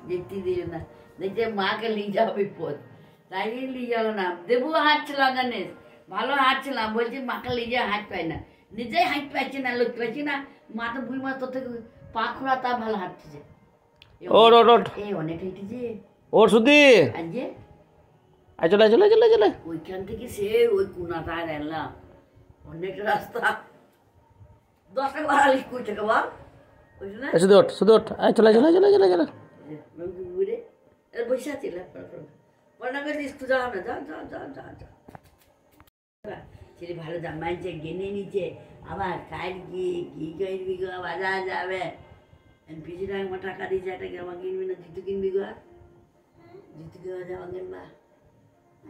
যেতে দিল না, দেখছে মাকে নিয়ে যাও বিপদ, তাই নিয়ে গেল না। দেবু হাঁটছিলাম জানিস, ভালো হাঁটছিলাম, বলছি মাকে নিয়ে যাওয়া হাঁট পাই না, নিজেই হাঁট পাইছি না, লড়তে পারছি না। মা তো বুড়ি মা তোর থেকে পা খোলা তা ভালো হাঁটতেছে, এই অনেক হেঁটেছে ওর শুধু আজকে। চলে চলে চলে চলে ওইখান থেকে সে ওই কোনাটায় এলাম, অনেক রাস্তা, 10 টাকা ভাড়া লিখ, 20 টাকা বল, বুঝলি না? শুধু ওঠ শুধু ওঠ, চলে চলে চলে চলে চলে ঘুরে বসে আছি, পড়া করে স্কুল যাওয়া না, যা যা যা যা যা। ছেলে ভালো দাম মানছে, গেনে নিচ্ছে, আবার কাল কি কি কিনবি গো, বাজার যাবে, পিছনে আমার টাকা দিয়েছে, একটা জামা কিনবি না, জুতো কিনবি গো, জুতো কিনবা, জামা কিনবা,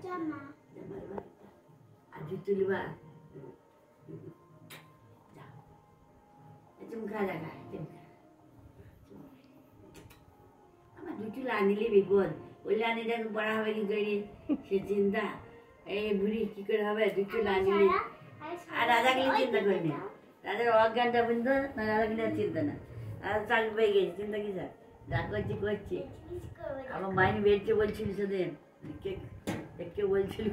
জামা আর জুতো নিবা, চুমকা জায়গা আমার জুতো আনিলে বিপদ, ওই আনিলে পড়া হবে কি করে সে চিন্তা, এই বুড়ি কি করে হবে জুতো আনিলে। আর রাজা গেলে চিন্তা করিনি, রাজার অজ্ঞানটা বন্ধ না, রাজা গেলে চিন্তা না, আর চাকরি পেয়ে গেছি, চিন্তা কি স্যার, যা করছি করছি। আমার মাইন বেরছে বলছিল সেদিন, দেখে বলছিল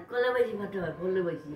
কোলে বসি, ফটো হয় কোলে বসি।